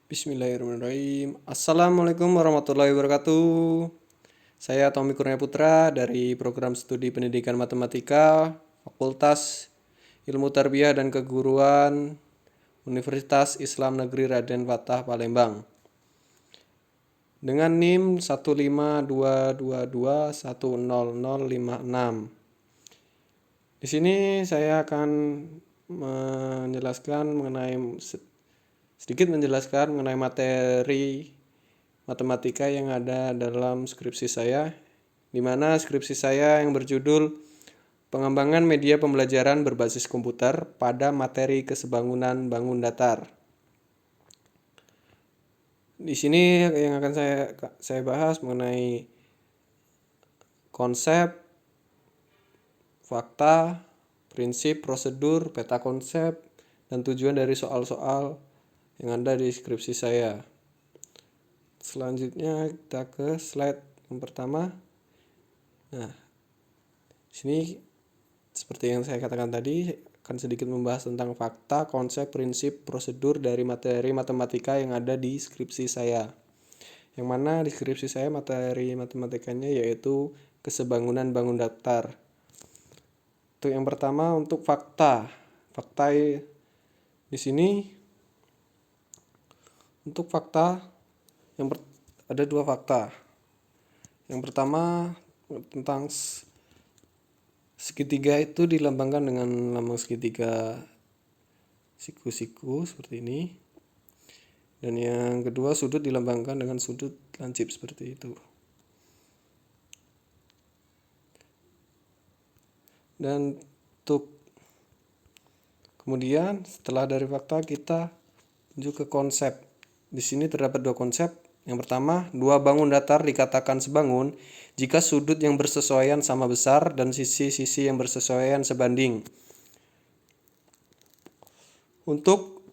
Bismillahirrahmanirrahim. Assalamualaikum warahmatullahi wabarakatuh. Saya Tommy Kurnia Putra dari Program Studi Pendidikan Matematika Fakultas Ilmu Tarbiyah dan Keguruan Universitas Islam Negeri Raden Fatah Palembang. Dengan NIM 15222100056. Di sini saya akan sedikit menjelaskan mengenai materi matematika yang ada dalam skripsi saya, di mana skripsi saya yang berjudul Pengembangan Media Pembelajaran Berbasis Komputer pada Materi Kesebangunan Bangun Datar. Di sini yang akan saya bahas mengenai konsep, fakta, prinsip, prosedur, peta konsep, dan tujuan dari soal-soal yang ada di skripsi saya. Selanjutnya kita ke slide yang pertama. Nah, sini seperti yang saya katakan tadi, akan sedikit membahas tentang fakta, konsep, prinsip, prosedur dari materi matematika yang ada di skripsi saya. Yang mana di skripsi saya materi matematikanya yaitu kesebangunan bangun datar. Untuk yang pertama untuk fakta. Fakta di sini untuk fakta ada dua fakta. Yang pertama tentang segitiga itu dilambangkan dengan lambang segitiga siku-siku seperti ini. Dan yang kedua sudut dilambangkan dengan sudut lancip seperti itu. Dan kemudian setelah dari fakta kita menuju ke konsep. Di sini terdapat dua konsep. Yang pertama, dua bangun datar dikatakan sebangun jika sudut yang bersesuaian sama besar dan sisi-sisi yang bersesuaian sebanding. Untuk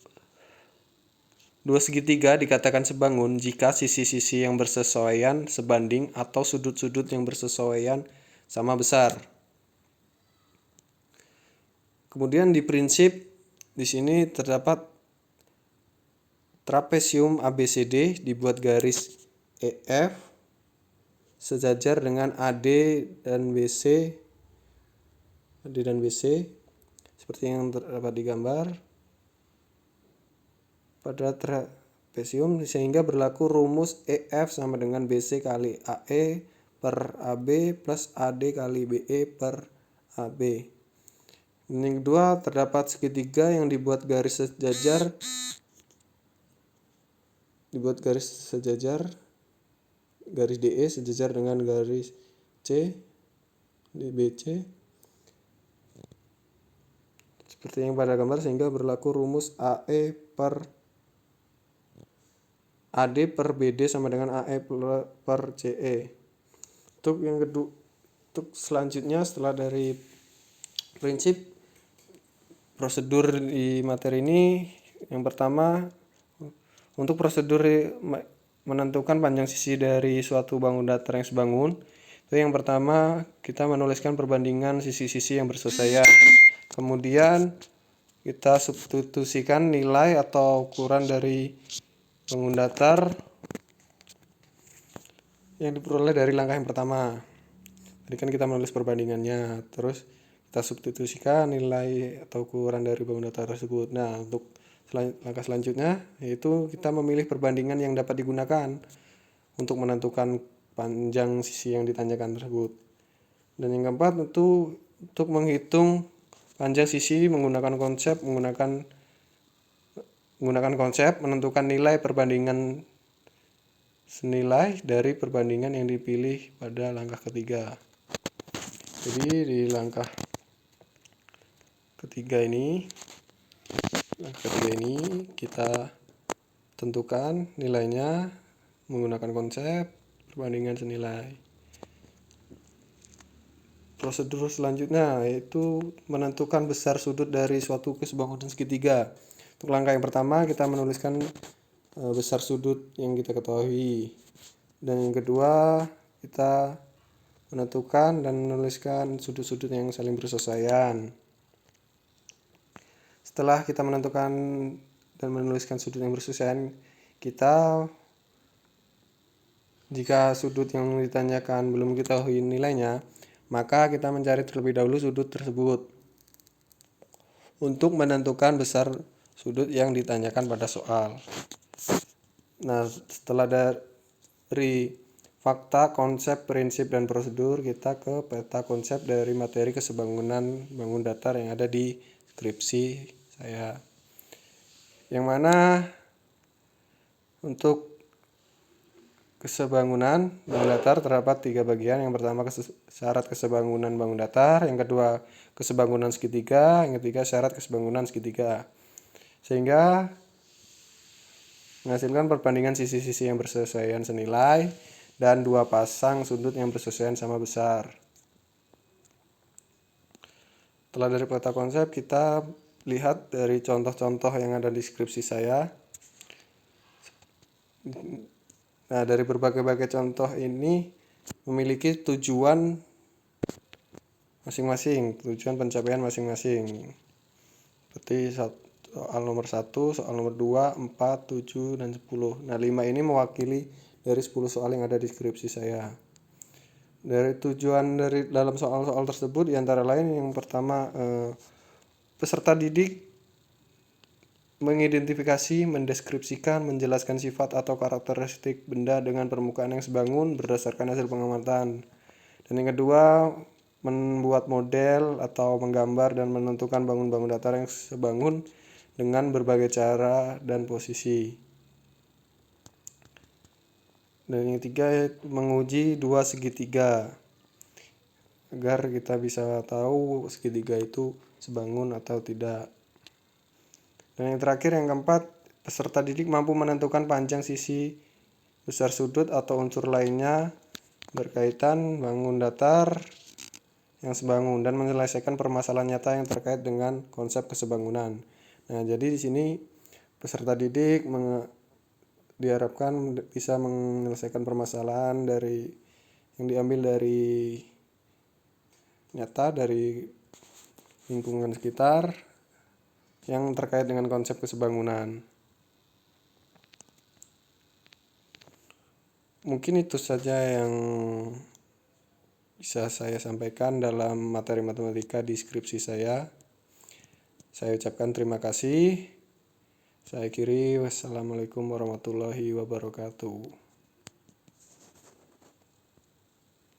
dua segitiga dikatakan sebangun jika sisi-sisi yang bersesuaian sebanding atau sudut-sudut yang bersesuaian sama besar. Kemudian di prinsip di sini terdapat trapesium ABCD dibuat garis EF sejajar dengan AD dan BC seperti yang terdapat di gambar pada trapesium, sehingga berlaku rumus EF sama dengan BC kali AE per AB plus AD kali BE per AB. Yang kedua, terdapat segitiga yang dibuat garis sejajar garis DE sejajar dengan garis C di BC seperti yang pada gambar, sehingga berlaku rumus AE per AD per BD sama dengan AE per CE. Untuk yang kedua, untuk selanjutnya setelah dari prinsip prosedur di materi ini, yang pertama untuk prosedur menentukan panjang sisi dari suatu bangun datar yang sebangun, itu yang pertama kita menuliskan perbandingan sisi-sisi yang bersesuaian. Kemudian kita substitusikan nilai atau ukuran dari bangun datar yang diperoleh dari langkah yang pertama. Tadi kan kita menulis perbandingannya, terus kita substitusikan nilai atau ukuran dari bangun datar tersebut. Nah, untuk langkah selanjutnya yaitu kita memilih perbandingan yang dapat digunakan untuk menentukan panjang sisi yang ditanyakan tersebut. Dan yang keempat tentu untuk menghitung panjang sisi menggunakan konsep menentukan nilai perbandingan senilai dari perbandingan yang dipilih pada langkah ketiga. Jadi di langkah ketiga ini kita tentukan nilainya menggunakan konsep perbandingan senilai. Prosedur selanjutnya yaitu menentukan besar sudut dari suatu kesebangunan segitiga. Untuk langkah yang pertama kita menuliskan besar sudut yang kita ketahui. Dan yang kedua kita menentukan dan menuliskan sudut-sudut yang saling bersesuaian. Setelah kita menentukan dan menuliskan sudut yang bersesuaian, Jika sudut yang ditanyakan belum kita ketahui nilainya, maka kita mencari terlebih dahulu sudut tersebut untuk menentukan besar sudut yang ditanyakan pada soal. Nah, setelah dari fakta, konsep, prinsip, dan prosedur, kita ke peta konsep dari materi kesebangunan bangun datar yang ada di skripsi saya. Yang mana untuk kesebangunan bangun datar terdapat 3 bagian. Yang pertama syarat kesebangunan bangun datar, yang kedua kesebangunan segitiga, yang ketiga syarat kesebangunan segitiga. Sehingga menghasilkan perbandingan sisi-sisi yang bersesuaian senilai dan 2 pasang sudut yang bersesuaian sama besar. Setelah dari peta konsep, kita lihat dari contoh-contoh yang ada di skripsi saya. Nah, dari berbagai-bagai contoh ini memiliki tujuan masing-masing, tujuan pencapaian masing-masing. Seperti soal nomor 1, soal nomor 2, 4, 7, dan 10. Nah, 5 ini mewakili dari 10 soal yang ada di skripsi saya. Dari tujuan dari dalam soal-soal tersebut diantara lain yang pertama, peserta didik mengidentifikasi, mendeskripsikan, menjelaskan sifat atau karakteristik benda dengan permukaan yang sebangun berdasarkan hasil pengamatan. Dan yang kedua, membuat model atau menggambar dan menentukan bangun-bangun datar yang sebangun dengan berbagai cara dan posisi. Dan yang ketiga, menguji 2 segitiga agar kita bisa tahu segitiga itu sebangun atau tidak. Dan yang terakhir, yang keempat, peserta didik mampu menentukan panjang sisi, besar sudut atau unsur lainnya berkaitan bangun datar yang sebangun dan menyelesaikan permasalahan nyata yang terkait dengan konsep kesebangunan. Nah, jadi di sini peserta didik diharapkan bisa menyelesaikan permasalahan yang diambil dari nyata dari lingkungan sekitar yang terkait dengan konsep kesebangunan. Mungkin itu saja yang bisa saya sampaikan dalam materi matematika di skripsi saya. Saya ucapkan terima kasih. Saya akhiri. Wassalamualaikum warahmatullahi wabarakatuh.